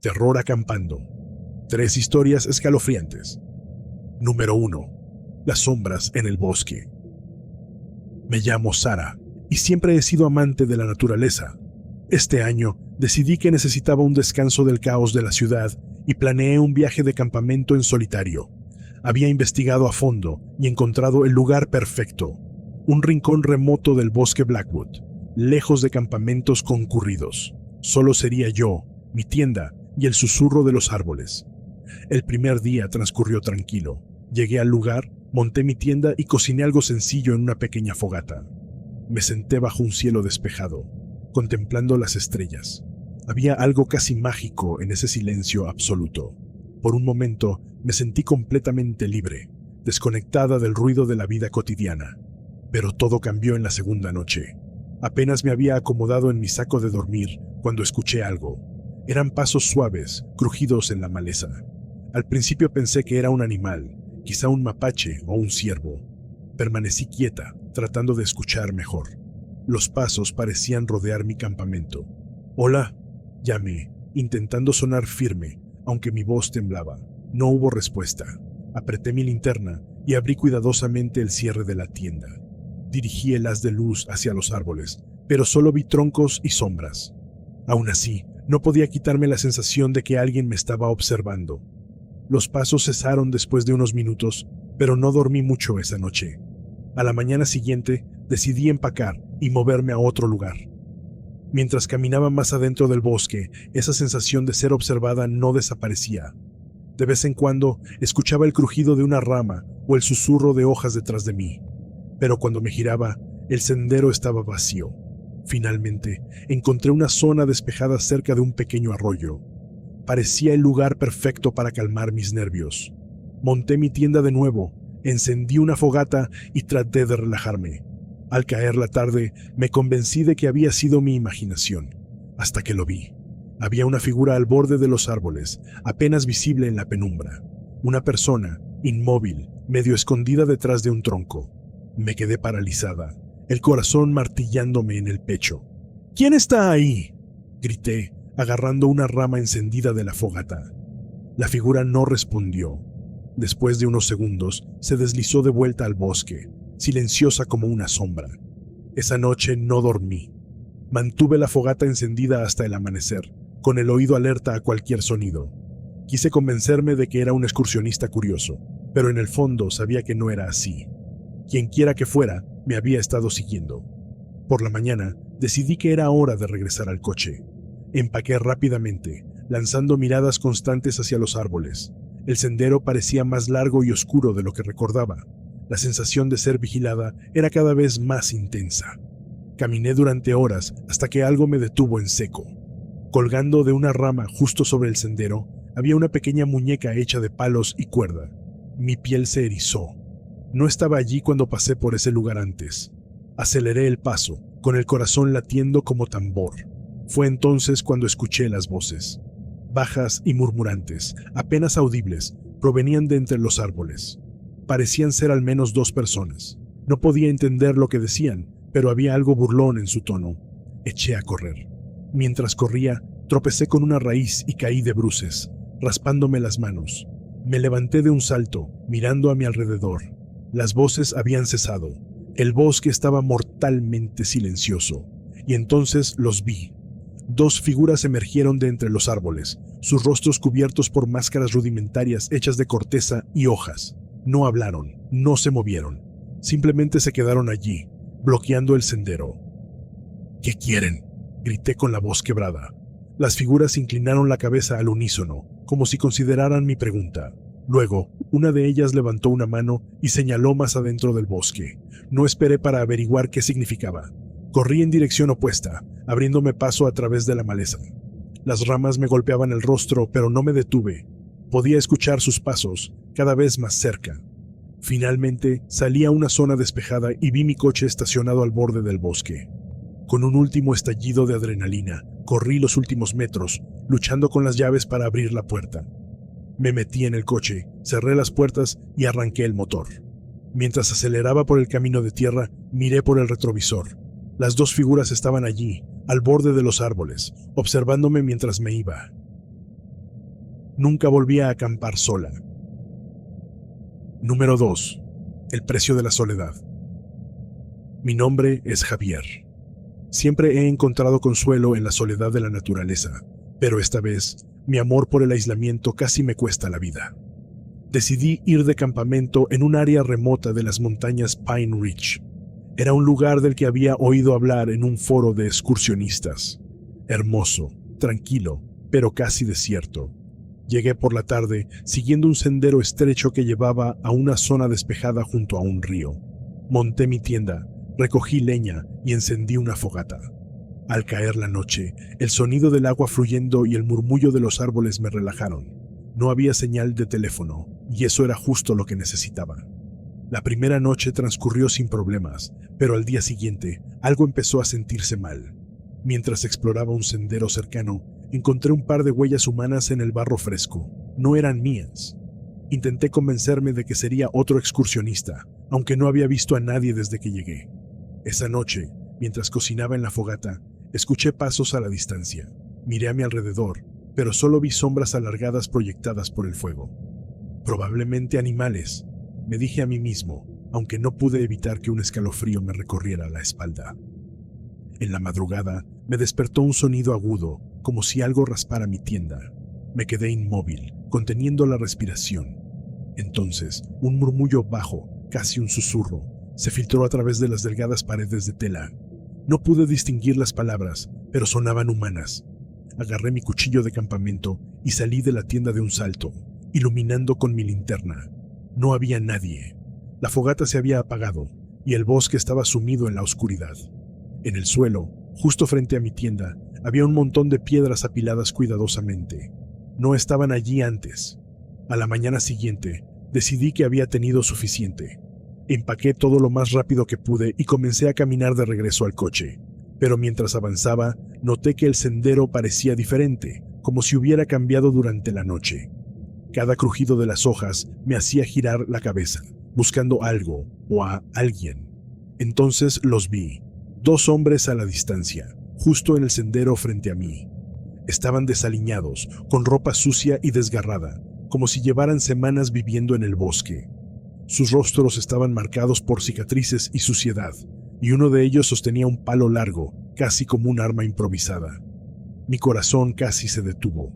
Terror acampando. 3 historias escalofriantes. Número 1. Las sombras en el bosque. Me llamo Sara y siempre he sido amante de la naturaleza. Este año decidí que necesitaba un descanso del caos de la ciudad y planeé un viaje de campamento en solitario. Había investigado a fondo y encontrado el lugar perfecto. Un rincón remoto del bosque Blackwood, lejos de campamentos concurridos. Solo sería yo, mi tienda y el susurro de los árboles. El primer día transcurrió tranquilo. Llegué al lugar, monté mi tienda y cociné algo sencillo en una pequeña fogata. Me senté bajo un cielo despejado, contemplando las estrellas. Había algo casi mágico en ese silencio absoluto. Por un momento me sentí completamente libre, desconectada del ruido de la vida cotidiana. Pero todo cambió en la segunda noche. Apenas me había acomodado en mi saco de dormir cuando escuché algo. Eran pasos suaves, crujidos en la maleza. Al principio pensé que era un animal, quizá un mapache o un ciervo. Permanecí quieta, tratando de escuchar mejor. Los pasos parecían rodear mi campamento. «Hola», llamé, intentando sonar firme, aunque mi voz temblaba. No hubo respuesta. Apreté mi linterna y abrí cuidadosamente el cierre de la tienda. Dirigí el haz de luz hacia los árboles, pero solo vi troncos y sombras. Aún así, no podía quitarme la sensación de que alguien me estaba observando. Los pasos cesaron después de unos minutos, pero no dormí mucho esa noche. A la mañana siguiente, decidí empacar y moverme a otro lugar. Mientras caminaba más adentro del bosque, esa sensación de ser observada no desaparecía. De vez en cuando, escuchaba el crujido de una rama o el susurro de hojas detrás de mí. Pero cuando me giraba, el sendero estaba vacío. Finalmente, encontré una zona despejada cerca de un pequeño arroyo. Parecía el lugar perfecto para calmar mis nervios. Monté mi tienda de nuevo, encendí una fogata y traté de relajarme. Al caer la tarde, me convencí de que había sido mi imaginación, hasta que lo vi. Había una figura al borde de los árboles, apenas visible en la penumbra. Una persona, inmóvil, medio escondida detrás de un tronco. Me quedé paralizada, el corazón martillándome en el pecho. «¿Quién está ahí?», grité, agarrando una rama encendida de la fogata. La figura no respondió. Después de unos segundos, se deslizó de vuelta al bosque, silenciosa como una sombra. Esa noche no dormí. Mantuve la fogata encendida hasta el amanecer, con el oído alerta a cualquier sonido. Quise convencerme de que era un excursionista curioso, pero en el fondo sabía que no era así. Quienquiera que fuera, me había estado siguiendo. Por la mañana, decidí que era hora de regresar al coche. Empaqué rápidamente, lanzando miradas constantes hacia los árboles. El sendero parecía más largo y oscuro de lo que recordaba. La sensación de ser vigilada era cada vez más intensa. Caminé durante horas hasta que algo me detuvo en seco. Colgando de una rama justo sobre el sendero, había una pequeña muñeca hecha de palos y cuerda. Mi piel se erizó. No estaba allí cuando pasé por ese lugar antes. Aceleré el paso, con el corazón latiendo como tambor. Fue entonces cuando escuché las voces. Bajas y murmurantes, apenas audibles, provenían de entre los árboles. Parecían ser al menos 2 personas. No podía entender lo que decían, pero había algo burlón en su tono. Eché a correr. Mientras corría, tropecé con una raíz y caí de bruces, raspándome las manos. Me levanté de un salto, mirando a mi alrededor. Las voces habían cesado. El bosque estaba mortalmente silencioso. Y entonces los vi. 2 figuras emergieron de entre los árboles, sus rostros cubiertos por máscaras rudimentarias hechas de corteza y hojas. No hablaron, no se movieron. Simplemente se quedaron allí, bloqueando el sendero. «¿Qué quieren?», grité con la voz quebrada. Las figuras inclinaron la cabeza al unísono, como si consideraran mi pregunta. Luego, una de ellas levantó una mano y señaló más adentro del bosque. No esperé para averiguar qué significaba. Corrí en dirección opuesta, abriéndome paso a través de la maleza. Las ramas me golpeaban el rostro, pero no me detuve. Podía escuchar sus pasos, cada vez más cerca. Finalmente, salí a una zona despejada y vi mi coche estacionado al borde del bosque. Con un último estallido de adrenalina, corrí los últimos metros, luchando con las llaves para abrir la puerta. Me metí en el coche, cerré las puertas y arranqué el motor. Mientras aceleraba por el camino de tierra, miré por el retrovisor. Las 2 figuras estaban allí, al borde de los árboles, observándome mientras me iba. Nunca volví a acampar sola. Número 2. El precio de la soledad. Mi nombre es Javier. Siempre he encontrado consuelo en la soledad de la naturaleza, pero esta vez mi amor por el aislamiento casi me cuesta la vida. Decidí ir de campamento en un área remota de las montañas Pine Ridge. Era un lugar del que había oído hablar en un foro de excursionistas. Hermoso, tranquilo, pero casi desierto. Llegué por la tarde siguiendo un sendero estrecho que llevaba a una zona despejada junto a un río. Monté mi tienda, recogí leña y encendí una fogata. Al caer la noche, el sonido del agua fluyendo y el murmullo de los árboles me relajaron. No había señal de teléfono, y eso era justo lo que necesitaba. La primera noche transcurrió sin problemas, pero al día siguiente algo empezó a sentirse mal. Mientras exploraba un sendero cercano, encontré un par de huellas humanas en el barro fresco. No eran mías. Intenté convencerme de que sería otro excursionista, aunque no había visto a nadie desde que llegué. Esa noche, mientras cocinaba en la fogata, escuché pasos a la distancia. Miré a mi alrededor, pero solo vi sombras alargadas proyectadas por el fuego. Probablemente animales, me dije a mí mismo, aunque no pude evitar que un escalofrío me recorriera la espalda. En la madrugada, me despertó un sonido agudo, como si algo raspara mi tienda. Me quedé inmóvil, conteniendo la respiración. Entonces, un murmullo bajo, casi un susurro, se filtró a través de las delgadas paredes de tela. No pude distinguir las palabras, pero sonaban humanas. Agarré mi cuchillo de campamento y salí de la tienda de un salto, iluminando con mi linterna. No había nadie. La fogata se había apagado y el bosque estaba sumido en la oscuridad. En el suelo, justo frente a mi tienda, había un montón de piedras apiladas cuidadosamente. No estaban allí antes. A la mañana siguiente, decidí que había tenido suficiente. Empaqué todo lo más rápido que pude y comencé a caminar de regreso al coche. Pero mientras avanzaba, noté que el sendero parecía diferente, como si hubiera cambiado durante la noche. Cada crujido de las hojas me hacía girar la cabeza, buscando algo o a alguien. Entonces los vi. 2 hombres a la distancia, justo en el sendero frente a mí. Estaban desaliñados, con ropa sucia y desgarrada, como si llevaran semanas viviendo en el bosque. Sus rostros estaban marcados por cicatrices y suciedad, y uno de ellos sostenía un palo largo, casi como un arma improvisada. Mi corazón casi se detuvo.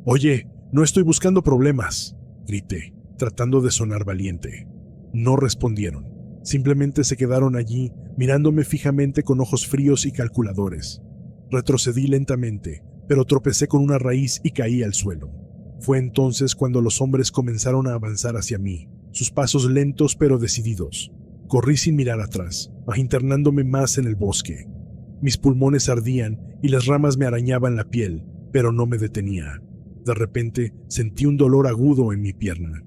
«Oye, no estoy buscando problemas», grité, tratando de sonar valiente. No respondieron. Simplemente se quedaron allí, mirándome fijamente con ojos fríos y calculadores. Retrocedí lentamente, pero tropecé con una raíz y caí al suelo. Fue entonces cuando los hombres comenzaron a avanzar hacia mí, sus pasos lentos pero decididos. Corrí sin mirar atrás, internándome más en el bosque. Mis pulmones ardían y las ramas me arañaban la piel, pero no me detenía. De repente sentí un dolor agudo en mi pierna.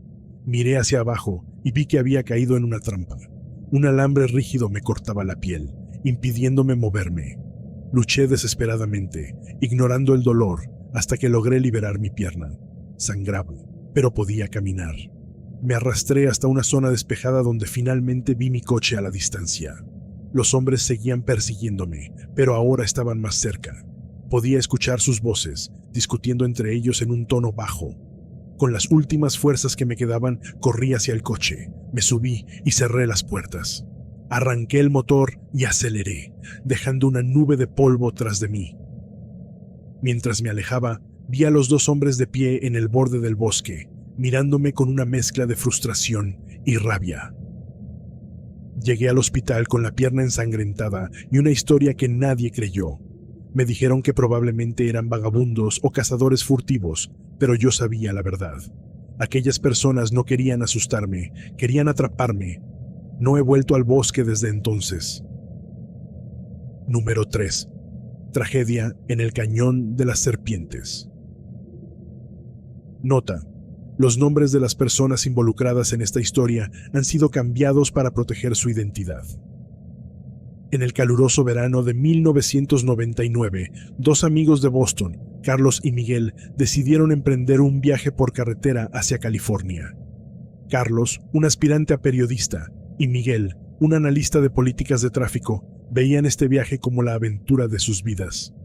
Miré hacia abajo y vi que había caído en una trampa. Un alambre rígido me cortaba la piel, impidiéndome moverme. Luché desesperadamente, ignorando el dolor, hasta que logré liberar mi pierna. Sangraba, pero podía caminar. Me arrastré hasta una zona despejada donde finalmente vi mi coche a la distancia. Los hombres seguían persiguiéndome, pero ahora estaban más cerca. Podía escuchar sus voces, discutiendo entre ellos en un tono bajo. Con las últimas fuerzas que me quedaban, corrí hacia el coche, me subí y cerré las puertas. Arranqué el motor y aceleré, dejando una nube de polvo tras de mí. Mientras me alejaba, vi a los 2 hombres de pie en el borde del bosque, mirándome con una mezcla de frustración y rabia. Llegué al hospital con la pierna ensangrentada y una historia que nadie creyó. Me dijeron que probablemente eran vagabundos o cazadores furtivos, pero yo sabía la verdad. Aquellas personas no querían asustarme, querían atraparme. No he vuelto al bosque desde entonces. Número 3. Tragedia en el Cañón de las Serpientes. Nota: los nombres de las personas involucradas en esta historia han sido cambiados para proteger su identidad. En el caluroso verano de 1999, 2 amigos de Boston, Carlos y Miguel, decidieron emprender un viaje por carretera hacia California. Carlos, un aspirante a periodista, y Miguel, un analista de políticas de tráfico, veían este viaje como la aventura de sus vidas.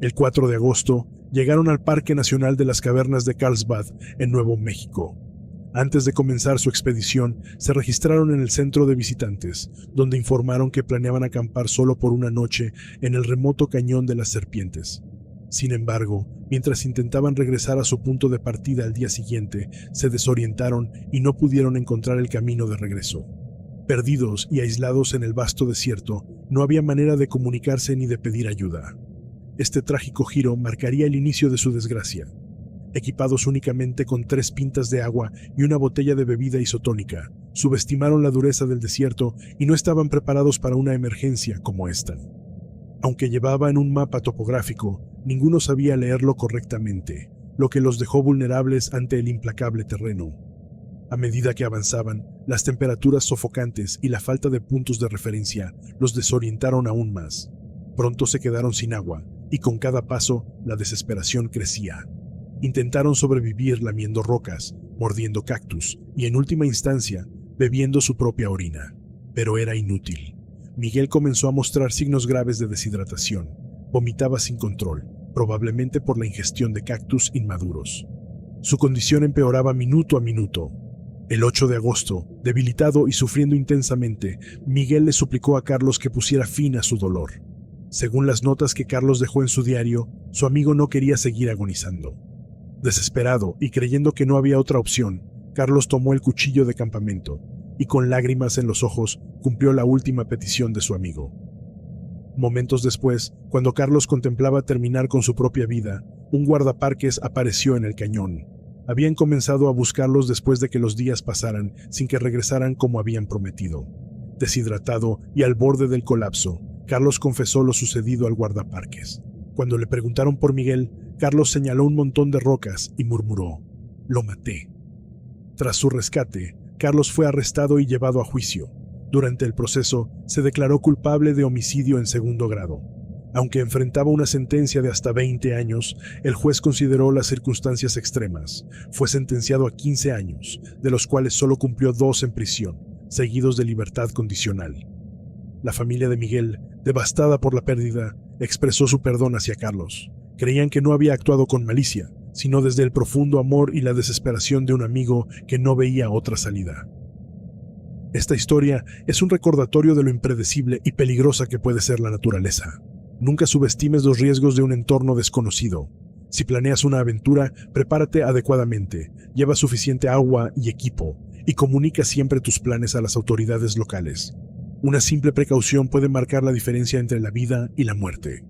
El 4 de agosto llegaron al Parque Nacional de las Cavernas de Carlsbad, en Nuevo México. Antes de comenzar su expedición, se registraron en el centro de visitantes, donde informaron que planeaban acampar solo por una noche en el remoto Cañón de las Serpientes. Sin embargo, mientras intentaban regresar a su punto de partida al día siguiente, se desorientaron y no pudieron encontrar el camino de regreso. Perdidos y aislados en el vasto desierto, no había manera de comunicarse ni de pedir ayuda. Este trágico giro marcaría el inicio de su desgracia. Equipados únicamente con 3 pintas de agua y una botella de bebida isotónica, subestimaron la dureza del desierto y no estaban preparados para una emergencia como esta. Aunque llevaban un mapa topográfico, ninguno sabía leerlo correctamente, lo que los dejó vulnerables ante el implacable terreno. A medida que avanzaban, las temperaturas sofocantes y la falta de puntos de referencia los desorientaron aún más. Pronto se quedaron sin agua, y con cada paso la desesperación crecía. Intentaron sobrevivir lamiendo rocas, mordiendo cactus y, en última instancia, bebiendo su propia orina. Pero era inútil. Miguel comenzó a mostrar signos graves de deshidratación. Vomitaba sin control, probablemente por la ingestión de cactus inmaduros. Su condición empeoraba minuto a minuto. El 8 de agosto, debilitado y sufriendo intensamente, Miguel le suplicó a Carlos que pusiera fin a su dolor. Según las notas que Carlos dejó en su diario, su amigo no quería seguir agonizando. Desesperado y creyendo que no había otra opción, Carlos tomó el cuchillo de campamento y, con lágrimas en los ojos, cumplió la última petición de su amigo. Momentos después, cuando Carlos contemplaba terminar con su propia vida, un guardaparques apareció en el cañón. Habían comenzado a buscarlos después de que los días pasaran sin que regresaran como habían prometido. Deshidratado y al borde del colapso, Carlos confesó lo sucedido al guardaparques. Cuando le preguntaron por Miguel, Carlos señaló un montón de rocas y murmuró: «Lo maté». Tras su rescate, Carlos fue arrestado y llevado a juicio. Durante el proceso, se declaró culpable de homicidio en segundo grado. Aunque enfrentaba una sentencia de hasta 20 años, el juez consideró las circunstancias extremas. Fue sentenciado a 15 años, de los cuales solo cumplió 2 en prisión, seguidos de libertad condicional. La familia de Miguel, devastada por la pérdida, expresó su perdón hacia Carlos. Creían que no había actuado con malicia, sino desde el profundo amor y la desesperación de un amigo que no veía otra salida. Esta historia es un recordatorio de lo impredecible y peligrosa que puede ser la naturaleza. Nunca subestimes los riesgos de un entorno desconocido. Si planeas una aventura, prepárate adecuadamente, lleva suficiente agua y equipo, y comunica siempre tus planes a las autoridades locales. Una simple precaución puede marcar la diferencia entre la vida y la muerte.